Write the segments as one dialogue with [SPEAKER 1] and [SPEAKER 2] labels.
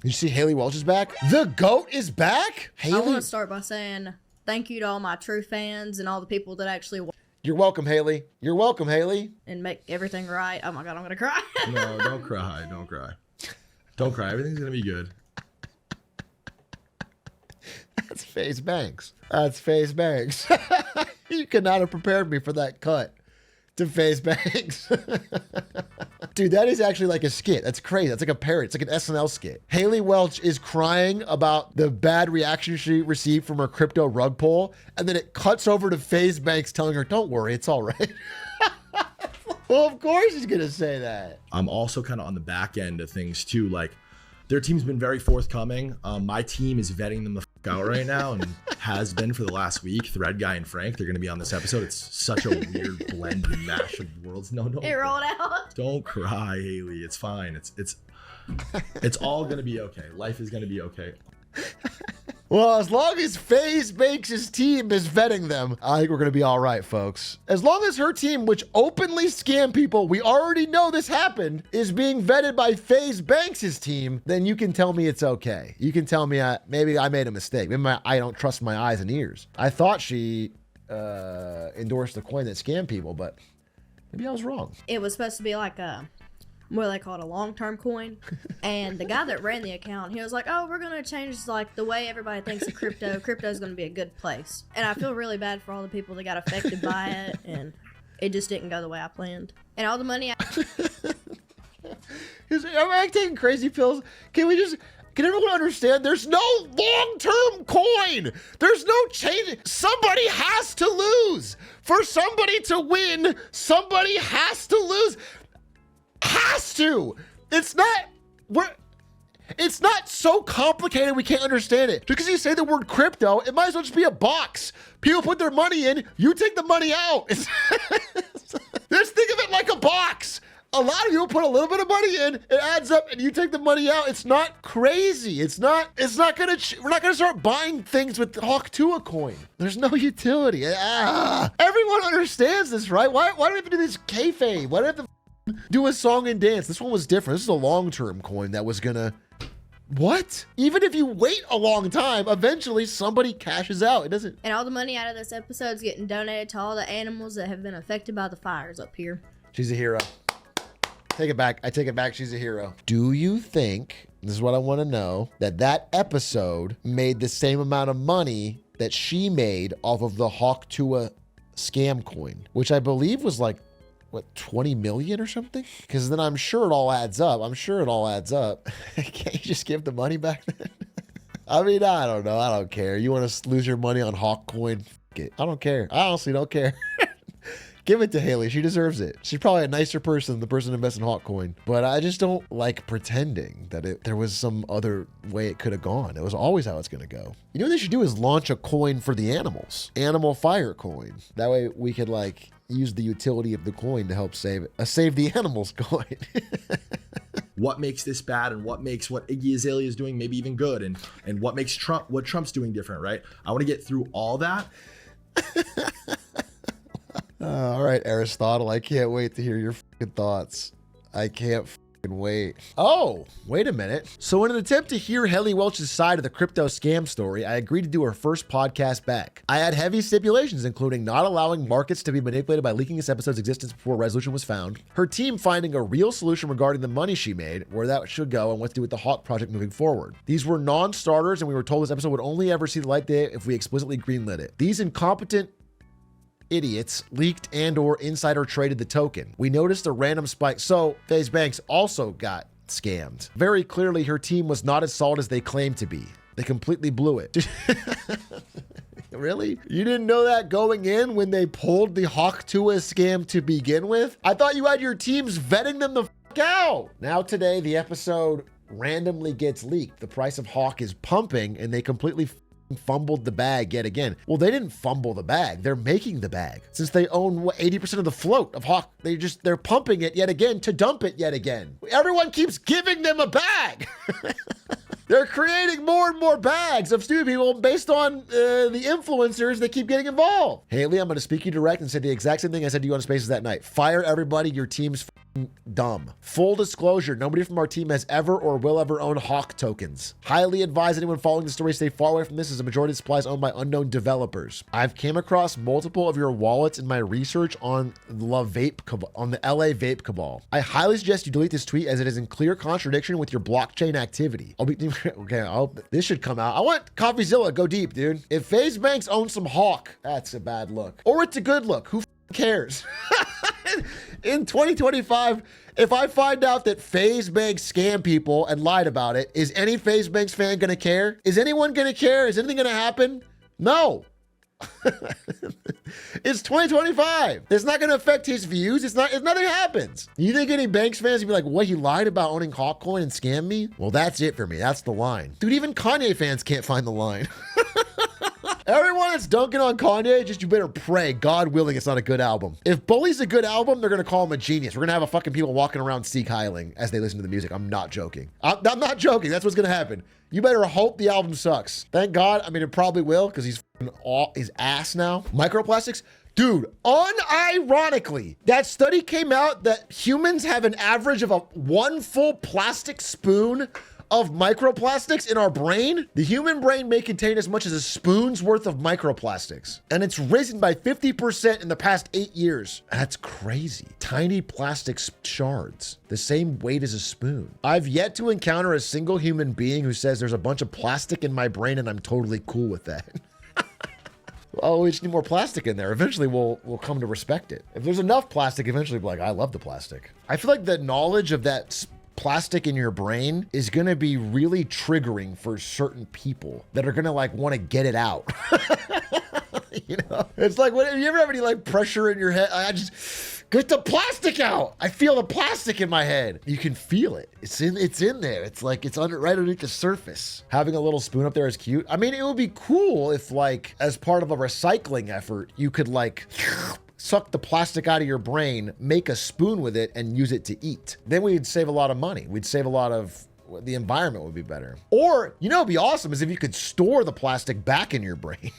[SPEAKER 1] You see Haley Welch is back? The GOAT is back?
[SPEAKER 2] I want
[SPEAKER 1] Haley?
[SPEAKER 2] to start by saying thank you to all my true fans and all the people that actually watch
[SPEAKER 1] You're welcome, Haley. You're welcome, Haley.
[SPEAKER 2] and make everything right. Oh my God, I'm going to cry.
[SPEAKER 3] No, don't cry. Don't cry. Don't cry. Everything's going to be good.
[SPEAKER 1] That's FaZe Banks. That's FaZe Banks. You could not have prepared me for that cut to FaZe Banks. Dude, that is actually like a skit. That's crazy. That's like a parody. It's like an SNL skit. Haley Welch is crying about the bad reaction she received from her crypto rug pull, and then it cuts over to FaZe Banks telling her, don't worry, it's all right. Well, of course he's going to say that.
[SPEAKER 3] I'm also kind of on the back end of things too. Like, their team's been very forthcoming. My team is vetting them the fuck out right now and has been for the last week. Thread Guy and Frank, they're going to be on this episode. It's such a weird blend and mash of worlds. No,
[SPEAKER 2] It rolled out.
[SPEAKER 3] don't cry, Haley. It's fine. It's all going to be okay. Life is going to be okay.
[SPEAKER 1] Well, as long as FaZe Banks' team is vetting them, I think we're going to be all right, folks. As long as her team, which openly scam people, we already know this happened, is being vetted by FaZe Banks' team, then you can tell me it's okay. You can tell me maybe I made a mistake. Maybe I don't trust my eyes and ears. I thought she endorsed the coin that scammed people, but maybe I was wrong.
[SPEAKER 2] It was supposed to be like what do they call it, a long-term coin. And the guy that ran the account, he was like, oh, we're going to change like the way everybody thinks of crypto. Crypto is going to be a good place. And I feel really bad for all the people that got affected by it. And it just didn't go the way I planned. And all the money
[SPEAKER 1] Am I taking crazy pills? Can everyone understand? There's no long-term coin. There's no change. Somebody has to lose. For somebody to win, somebody has to lose. Has to. It's not so complicated we can't understand it. Just because you say the word crypto, it might as well just be a box. People put their money in, you take the money out. Just think of it like a box. A lot of people put a little bit of money in, it adds up, and you take the money out. It's not crazy. We're not gonna start buying things with Hawk Tua coin. There's no utility. Everyone understands this, right? Why do we have to do this kayfabe? Why do we have to do a song and dance? This one was different. This is a long-term coin that was gonna... What? Even if you wait a long time, eventually somebody cashes out. It doesn't...
[SPEAKER 2] and all the money out of this episode is getting donated to all the animals that have been affected by the fires up here.
[SPEAKER 1] She's a hero. Take it back. I take it back. She's a hero. Do you think, this is what I want to know, that episode made the same amount of money that she made off of the Hawk Tua scam coin, which I believe was like, what, 20 million or something? Because then I'm sure it all adds up. Can't you just give the money back then? I mean, I don't know. I don't care. You want to lose your money on Hawk coin? F it. I don't care. I honestly don't care. Give it to Haley. She deserves it. She's probably a nicer person than the person investing in Hawk coin. But I just don't like pretending that there was some other way it could have gone. It was always how it's going to go. You know what they should do is launch a coin for the animals. Animal fire coin. That way we could like use the utility of the coin to help save the animals coin.
[SPEAKER 3] What makes this bad and what makes what Iggy Azalea is doing maybe even good, and what makes what Trump's doing different, right? I want to get through all that.
[SPEAKER 1] All right, Aristotle, I can't wait to hear your fucking thoughts. I can't fucking wait. Oh, wait a minute. So in an attempt to hear Haley Welch's side of the crypto scam story, I agreed to do her first podcast back. I had heavy stipulations, including not allowing markets to be manipulated by leaking this episode's existence before resolution was found, her team finding a real solution regarding the money she made, where that should go, and what to do with the Hawk project moving forward. These were non-starters, and we were told this episode would only ever see the light day if we explicitly greenlit it. These incompetent idiots leaked and or insider traded the token. We noticed a random spike. So FaZe Banks also got scammed. Very clearly her team was not as solid as they claimed to be. They completely blew it. Really? You didn't know that going in when they pulled the Hawk Tua scam to begin with? I thought you had your teams vetting them the fuck out. Now today the episode randomly gets leaked. The price of Hawk is pumping and they completely fumbled the bag yet again. Well, they didn't fumble the bag. They're making the bag. Since they own 80% of the float of Hawk, they're pumping it yet again to dump it yet again. Everyone keeps giving them a bag. They're creating more and more bags of stupid people based on the influencers that keep getting involved. Haley, I'm going to speak you direct and say the exact same thing I said to you on Spaces that night. Fire everybody. Your team's dumb. Full disclosure, nobody from our team has ever or will ever own Hawk tokens. Highly advise anyone following the story stay far away from this, as a majority of supplies owned by unknown developers. I've came across multiple of your wallets in my research on the LA Vape Cabal. I highly suggest you delete this tweet, as it is in clear contradiction with your blockchain activity. This should come out. I want CoffeeZilla, go deep, dude. If FaZe Banks owns some Hawk, that's a bad look. Or it's a good look. Who cares? In 2025, if I find out that FaZe Banks scam people and lied about it, is any FaZe Banks fan gonna care? Is anyone gonna care? Is anything gonna happen? No. It's 2025. It's not going to affect his views. If nothing happens. You think any Banks fans would be like, what, he lied about owning Hawkcoin and scammed me? Well, that's it for me. That's the line. Dude, even Kanye fans can't find the line. Everyone that's dunking on Kanye, just you better pray, God willing, it's not a good album. If Bully's a good album, they're going to call him a genius. We're going to have a fucking people walking around Seek-Heiling as they listen to the music. I'm not joking. I'm not joking. That's what's going to happen. You better hope the album sucks. Thank God. I mean, it probably will, because he's all his ass now. Microplastics? Dude, unironically, that study came out that humans have an average of one full plastic spoon of microplastics in our brain. The human brain may contain as much as a spoon's worth of microplastics, and it's risen by 50% in the past 8 years. That's crazy. Tiny plastic shards, the same weight as a spoon. I've yet to encounter a single human being who says there's a bunch of plastic in my brain and I'm totally cool with that. Oh, we just need more plastic in there. Eventually, we'll come to respect it. If there's enough plastic, eventually, we'll be like, I love the plastic. I feel like the knowledge of that plastic in your brain is going to be really triggering for certain people that are going to like want to get it out. You know, it's like, what, you ever have any like pressure in your head? I just get the plastic out. I feel the plastic in my head. You can feel it. It's in there. It's like it's right underneath the surface. Having a little spoon up there is cute. I mean, it would be cool if like as part of a recycling effort, you could like suck the plastic out of your brain, make a spoon with it, and use it to eat. Then we'd save a lot of money. We'd save a lot of, the environment would be better. Or, you know, it'd be awesome is if you could store the plastic back in your brain.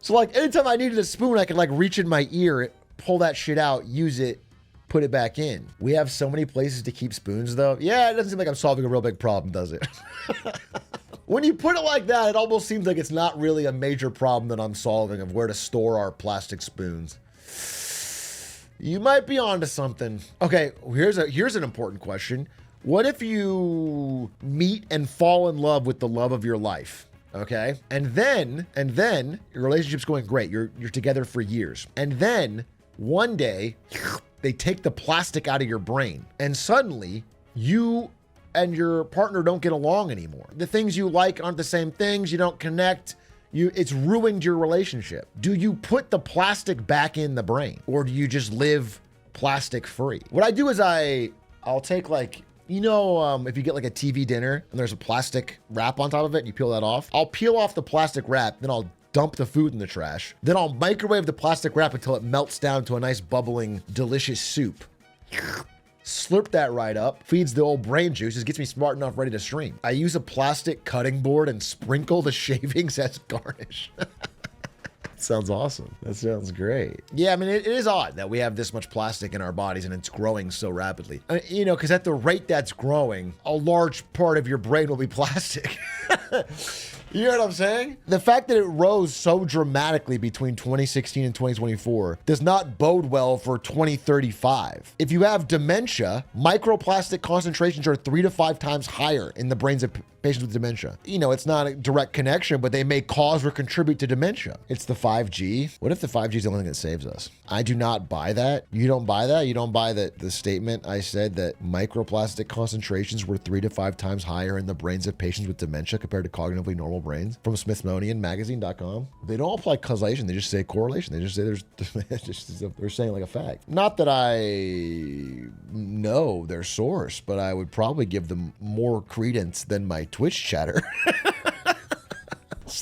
[SPEAKER 1] So like anytime I needed a spoon, I could like reach in my ear, pull that shit out, use it, put it back in. We have so many places to keep spoons though. Yeah, it doesn't seem like I'm solving a real big problem, does it? When you put it like that, it almost seems like it's not really a major problem that I'm solving of where to store our plastic spoons. You might be onto something. Okay, here's an important question. What if you meet and fall in love with the love of your life? Okay, and then your relationship's going great. You're together for years, and then one day they take the plastic out of your brain, and suddenly you and your partner don't get along anymore. The things you like aren't the same things. You don't connect. It's ruined your relationship. Do you put the plastic back in the brain, or do you just live plastic free? What I do is I'll take like, you know, if you get like a TV dinner and there's a plastic wrap on top of it, and you peel that off. I'll peel off the plastic wrap, then I'll dump the food in the trash. Then I'll microwave the plastic wrap until it melts down to a nice bubbling, delicious soup. Slurp that right up, feeds the old brain juices, gets me smart enough ready to stream. I use a plastic cutting board and sprinkle the shavings as garnish. Sounds awesome. That sounds great. Yeah, I mean, it is odd that we have this much plastic in our bodies and it's growing so rapidly. You know, because at the rate that's growing, a large part of your brain will be plastic. You know what I'm saying? The fact that it rose so dramatically between 2016 and 2024 does not bode well for 2035. If you have dementia, microplastic concentrations are 3 to 5 times higher in the brains of patients with dementia. You know, it's not a direct connection, but they may cause or contribute to dementia. It's the 5G. What if the 5G is the only thing that saves us? I do not buy that. You don't buy that? You don't buy that the statement I said that microplastic concentrations were 3 to 5 times higher in the brains of patients with dementia compared to cognitively normal brains from SmithsonianMagazine.com? They don't apply causation. They just say correlation. They just say they're saying like a fact. Not that I know their source, but I would probably give them more credence than my Twitch chatter.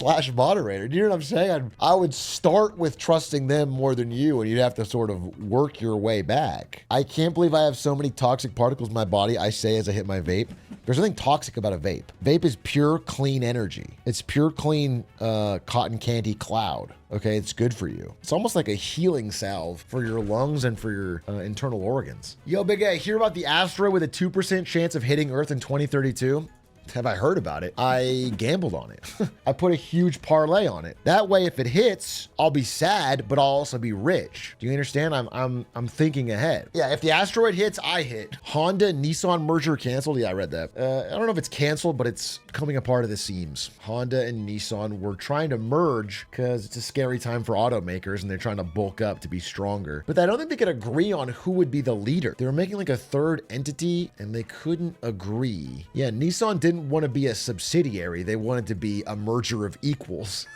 [SPEAKER 1] / moderator. Do you know what I'm saying? I would start with trusting them more than you, and you'd have to sort of work your way back. I can't believe I have so many toxic particles in my body, I say as I hit my vape. There's nothing toxic about a vape. Vape is pure, clean energy. It's pure, clean cotton candy cloud. Okay, it's good for you. It's almost like a healing salve for your lungs and for your internal organs. Yo, Big A, hear about the asteroid with a 2% chance of hitting Earth in 2032? Have I heard about it? I gambled on it. I put a huge parlay on it. That way, if it hits, I'll be sad, but I'll also be rich. Do you understand? I'm thinking ahead. Yeah, if the asteroid hits, I hit. Honda Nissan merger canceled. Yeah, I read that. I don't know if it's canceled, but it's coming apart at the seams. Honda and Nissan were trying to merge because it's a scary time for automakers and they're trying to bulk up to be stronger. But I don't think they could agree on who would be the leader. They were making like a third entity and they couldn't agree. Yeah, Nissan didn't want to be a subsidiary. They wanted to be a merger of equals.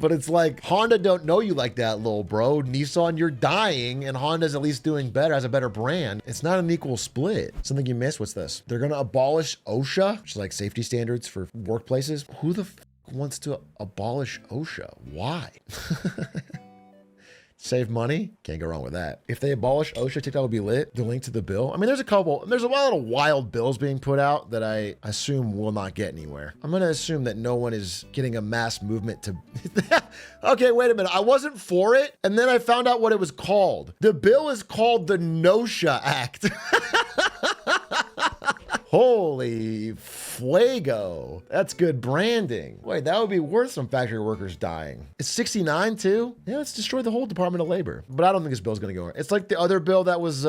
[SPEAKER 1] But it's like, Honda don't know you like that, little bro. Nissan, you're dying, and Honda's at least doing better, has a better brand. It's not an equal split. Something you missed, what's this? They're going to abolish OSHA, which is like safety standards for workplaces. Who the f wants to abolish OSHA? Why? Save money? Can't go wrong with that. If they abolish OSHA, TikTok will be lit. The link to the bill. I mean, there's a lot of wild bills being put out that I assume will not get anywhere. I'm going to assume that no one is getting a mass movement to... Okay, wait a minute. I wasn't for it, and then I found out what it was called. The bill is called the NOSHA Act. Holy fuego. That's good branding. Wait, that would be worth some factory workers dying. It's 69 too? Yeah, let's destroy the whole Department of Labor. But I don't think this bill's gonna go in. It's like the other bill that was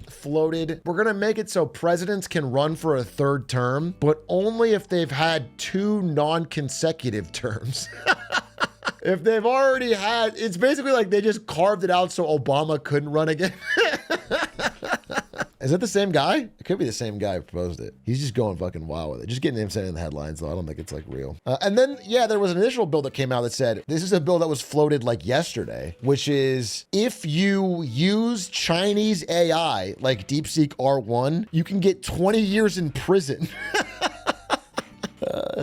[SPEAKER 1] floated. We're gonna make it so presidents can run for a third term, but only if they've had 2 non-consecutive terms. If they've already had, it's basically like they just carved it out so Obama couldn't run again. Is that the same guy? It could be the same guy who proposed it. He's just going fucking wild with it. Just getting him sent in the headlines, though. I don't think it's like real. And then, yeah, there was an initial bill that came out that said, this is a bill that was floated like yesterday, which is if you use Chinese AI like DeepSeek R1, you can get 20 years in prison.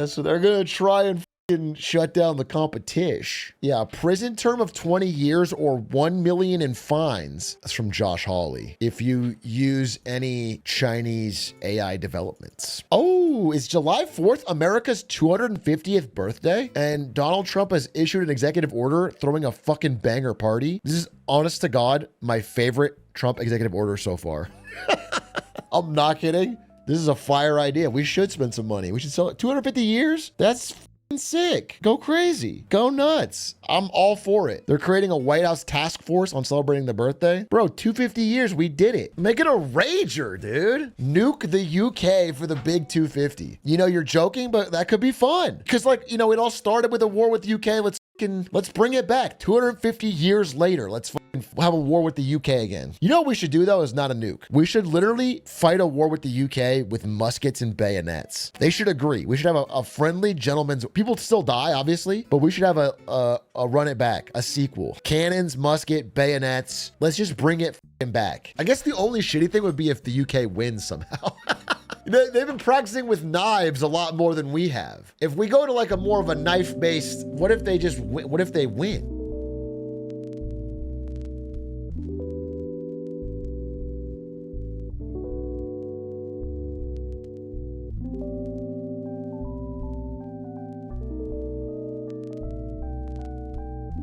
[SPEAKER 1] So they're going to try and shut down the competition. Yeah, a prison term of 20 years or 1 million in fines. That's from Josh Hawley. If you use any Chinese AI developments. Oh, is July 4th America's 250th birthday? And Donald Trump has issued an executive order throwing a fucking banger party. This is, honest to God, my favorite Trump executive order so far. I'm not kidding. This is a fire idea. We should spend some money. We should sell it. 250 years? That's sick. Go crazy. Go nuts. I'm all for it. They're creating a White House task force on celebrating the birthday. Bro, 250 years, we did it. Make it a rager, dude. Nuke the UK for the big 250. You know, you're joking, but that could be fun. Because, like, you know, it all started with a war with the UK. Let's bring it back. 250 years later, let's have a war with the UK again. You know what we should do, though, is not a nuke. We should literally fight a war with the UK with muskets and bayonets. They should agree. We should have a friendly gentleman's... People still die, obviously, but we should have a run it back, a sequel. Cannons, musket, bayonets. Let's just bring it back. I guess the only shitty thing would be if the UK wins somehow. They've been practicing with knives a lot more than we have. If we go to like a more of a knife-based, what if they win?